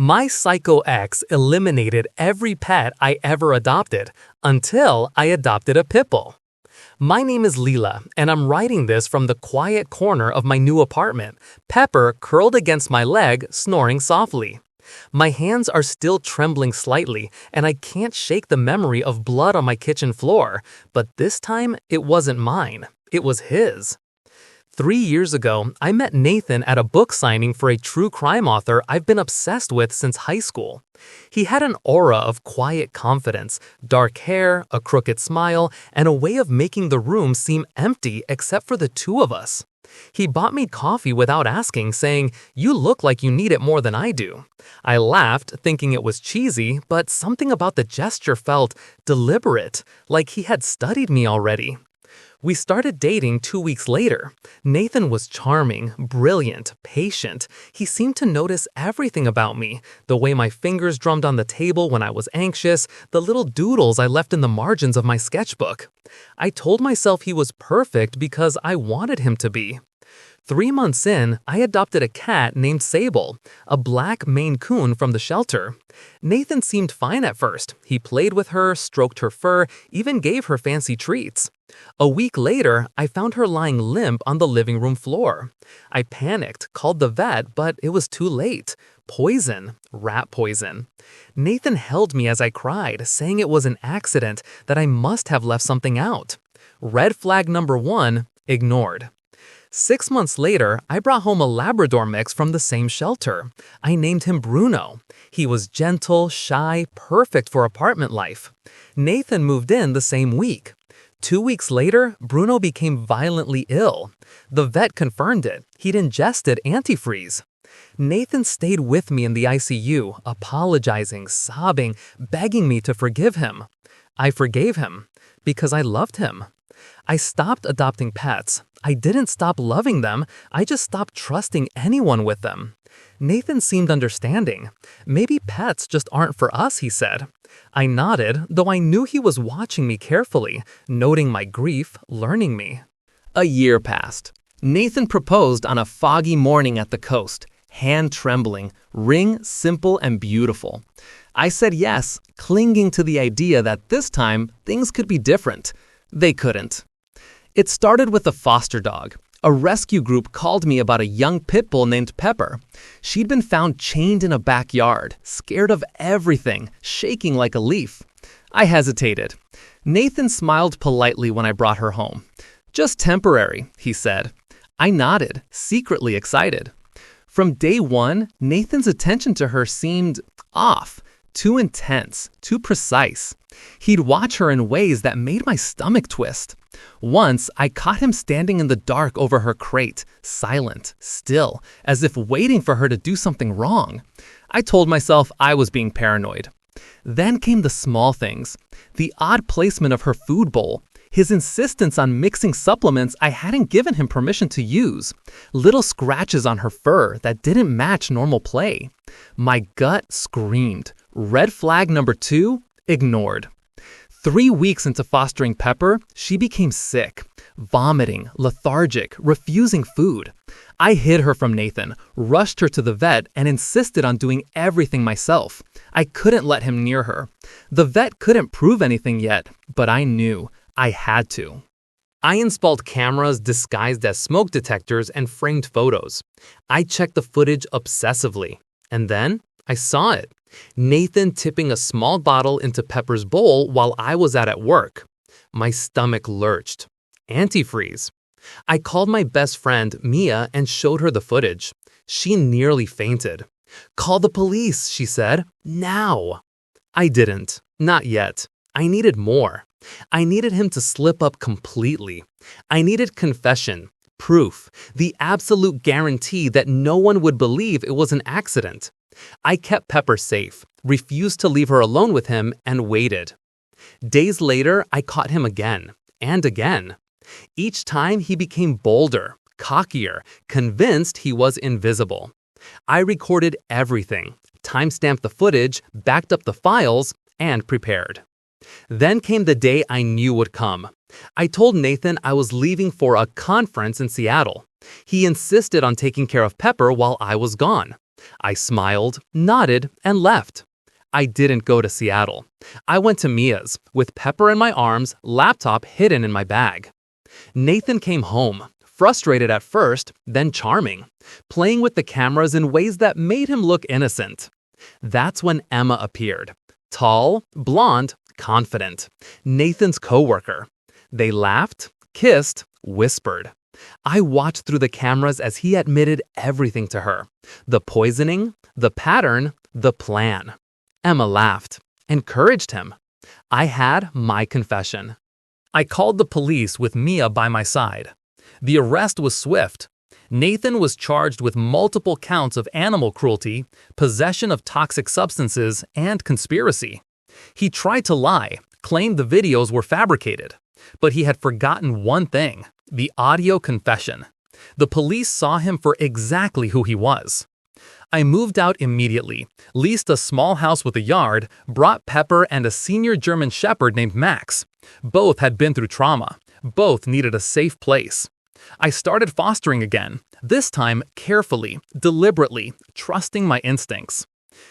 My psycho ex eliminated every pet I ever adopted until I adopted a Pitbull. My name is Leela, and I'm writing this from the quiet corner of my new apartment, Pepper curled against my leg, snoring softly. My hands are still trembling slightly, and I can't shake the memory of blood on my kitchen floor, but this time it wasn't mine, it was his. 3 years ago, I met Nathan at a book signing for a true crime author I've been obsessed with since high school. He had an aura of quiet confidence, dark hair, a crooked smile, and a way of making the room seem empty except for the two of us. He bought me coffee without asking, saying, "You look like you need it more than I do." I laughed, thinking it was cheesy, but something about the gesture felt deliberate, like he had studied me already. We started dating 2 weeks later. Nathan was charming, brilliant, patient. He seemed to notice everything about me, the way my fingers drummed on the table when I was anxious, the little doodles I left in the margins of my sketchbook. I told myself he was perfect because I wanted him to be. 3 months in, I adopted a cat named Sable, a black Maine Coon from the shelter. Nathan seemed fine at first. He played with her, stroked her fur, even gave her fancy treats. A week later, I found her lying limp on the living room floor. I panicked, called the vet, but it was too late. Poison, rat poison. Nathan held me as I cried, saying it was an accident, that I must have left something out. Red flag number 1, ignored. 6 months later, I brought home a Labrador mix from the same shelter. I named him Bruno. He was gentle, shy, perfect for apartment life. Nathan moved in the same week. 2 weeks later, Bruno became violently ill. The vet confirmed it. He'd ingested antifreeze. Nathan stayed with me in the ICU, apologizing, sobbing, begging me to forgive him. I forgave him because I loved him. I stopped adopting pets. I didn't stop loving them, I just stopped trusting anyone with them. Nathan seemed understanding. Maybe pets just aren't for us, he said. I nodded, though I knew he was watching me carefully, noting my grief, learning me. A year passed. Nathan proposed on a foggy morning at the coast, hand trembling, ring simple and beautiful. I said yes, clinging to the idea that this time things could be different. They couldn't. It started with a foster dog. A rescue group called me about a young pit bull named Pepper. She'd been found chained in a backyard, scared of everything, shaking like a leaf. I hesitated. Nathan smiled politely when I brought her home. "Just temporary," he said. I nodded, secretly excited. From day one, Nathan's attention to her seemed off, too intense, too precise. He'd watch her in ways that made my stomach twist. Once, I caught him standing in the dark over her crate, silent, still, as if waiting for her to do something wrong. I told myself I was being paranoid. Then came the small things. The odd placement of her food bowl. His insistence on mixing supplements I hadn't given him permission to use. Little scratches on her fur that didn't match normal play. My gut screamed. Red flag number 2, ignored. 3 weeks into fostering Pepper, she became sick, vomiting, lethargic, refusing food. I hid her from Nathan, rushed her to the vet, and insisted on doing everything myself. I couldn't let him near her. The vet couldn't prove anything yet, but I knew I had to. I installed cameras disguised as smoke detectors and framed photos. I checked the footage obsessively, and then I saw it. Nathan tipping a small bottle into Pepper's bowl while I was at work. My stomach lurched. Antifreeze. I called my best friend, Mia, and showed her the footage. She nearly fainted. "Call the police," she said. "Now." I didn't. Not yet. I needed more. I needed him to slip up completely. I needed confession, proof, the absolute guarantee that no one would believe it was an accident. I kept Pepper safe, refused to leave her alone with him, and waited. Days later, I caught him again, and again. Each time he became bolder, cockier, convinced he was invisible. I recorded everything, timestamped the footage, backed up the files, and prepared. Then came the day I knew would come. I told Nathan I was leaving for a conference in Seattle. He insisted on taking care of Pepper while I was gone. I smiled, nodded, and left. I didn't go to Seattle. I went to Mia's, with Pepper in my arms, laptop hidden in my bag. Nathan came home, frustrated at first, then charming, playing with the cameras in ways that made him look innocent. That's when Emma appeared. Tall, blonde, confident. Nathan's coworker. They laughed, kissed, whispered. I watched through the cameras as he admitted everything to her. The poisoning, the pattern, the plan. Emma laughed, encouraged him. I had my confession. I called the police with Mia by my side. The arrest was swift. Nathan was charged with multiple counts of animal cruelty, possession of toxic substances, and conspiracy. He tried to lie, claimed the videos were fabricated. But he had forgotten one thing, the audio confession. The police saw him for exactly who he was. I moved out immediately, leased a small house with a yard, brought Pepper and a senior German shepherd named Max. Both had been through trauma. Both needed a safe place. I started fostering again, this time carefully, deliberately, trusting my instincts.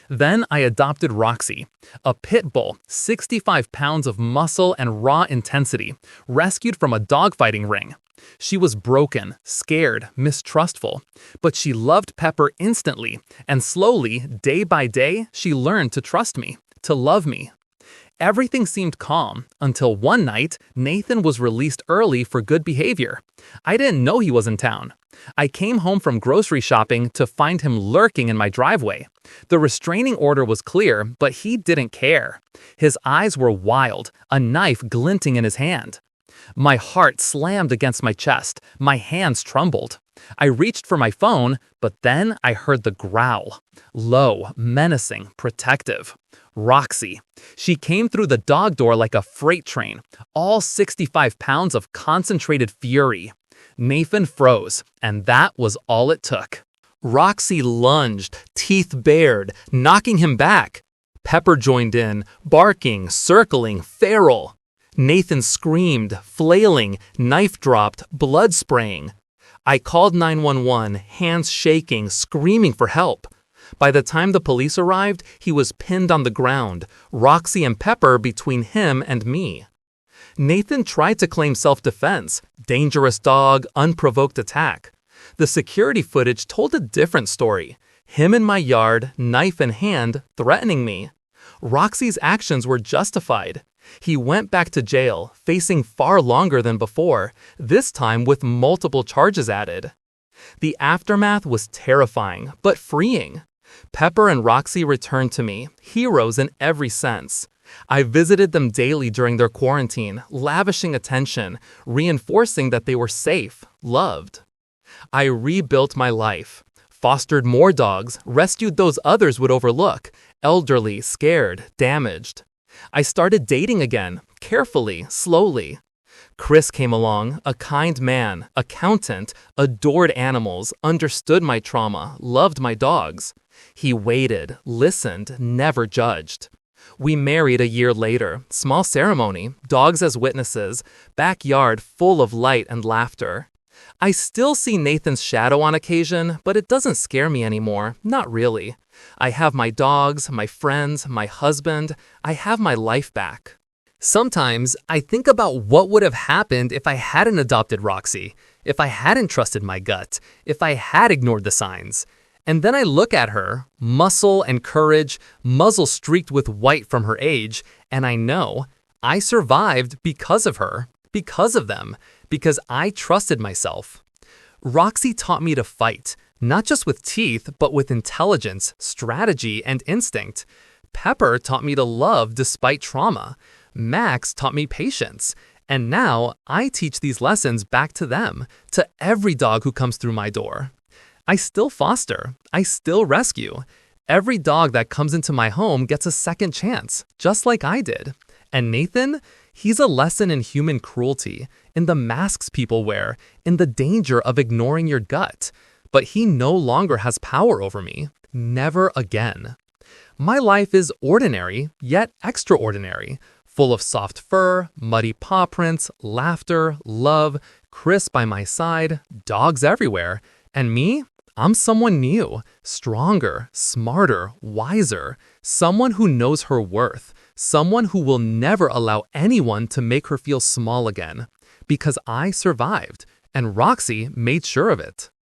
Then I adopted Roxy, a Pitbull, 65 pounds of muscle and raw intensity, rescued from a dogfighting ring. She was broken, scared, mistrustful, but she loved Pepper instantly, and slowly, day by day, she learned to trust me, to love me. Everything seemed calm until one night, Nathan was released early for good behavior. I didn't know he was in town. I came home from grocery shopping to find him lurking in my driveway. The restraining order was clear, but he didn't care. His eyes were wild, a knife glinting in his hand. My heart slammed against my chest. My hands trembled. I reached for my phone, but then I heard the growl. Low, menacing, protective. Roxy. She came through the dog door like a freight train, all 65 pounds of concentrated fury. Nathan froze, and that was all it took. Roxy lunged, teeth bared, knocking him back. Pepper joined in, barking, circling, feral. Nathan screamed, flailing, knife dropped, blood spraying. I called 911, hands shaking, screaming for help. By the time the police arrived, he was pinned on the ground, Roxy and Pepper between him and me. Nathan tried to claim self-defense, dangerous dog, unprovoked attack. The security footage told a different story. Him in my yard, knife in hand, threatening me. Roxy's actions were justified. He went back to jail, facing far longer than before, this time with multiple charges added. The aftermath was terrifying, but freeing. Pepper and Roxy returned to me, heroes in every sense. I visited them daily during their quarantine, lavishing attention, reinforcing that they were safe, loved. I rebuilt my life, fostered more dogs, rescued those others would overlook, elderly, scared, damaged. I started dating again, carefully, slowly. Chris came along, a kind man, accountant, adored animals, understood my trauma, loved my dogs. He waited, listened, never judged. We married a year later, small ceremony, dogs as witnesses, backyard full of light and laughter. I still see Nathan's shadow on occasion, but it doesn't scare me anymore, not really. I have my dogs, my friends, my husband. I have my life back. Sometimes I think about what would have happened if I hadn't adopted Roxy, if I hadn't trusted my gut, if I had ignored the signs. And then I look at her, muscle and courage, muzzle streaked with white from her age, and I know I survived because of her, because of them, because I trusted myself. Roxy taught me to fight, not just with teeth, but with intelligence, strategy, and instinct. Pepper taught me to love despite trauma. Max taught me patience. And now I teach these lessons back to them, to every dog who comes through my door. I still foster. I still rescue. Every dog that comes into my home gets a second chance, just like I did. And Nathan, he's a lesson in human cruelty, in the masks people wear, in the danger of ignoring your gut. But he no longer has power over me. Never again. My life is ordinary, yet extraordinary, full of soft fur, muddy paw prints, laughter, love, Chris by my side, dogs everywhere. And me, I'm someone new, stronger, smarter, wiser, someone who knows her worth, someone who will never allow anyone to make her feel small again. Because I survived, and Roxy made sure of it.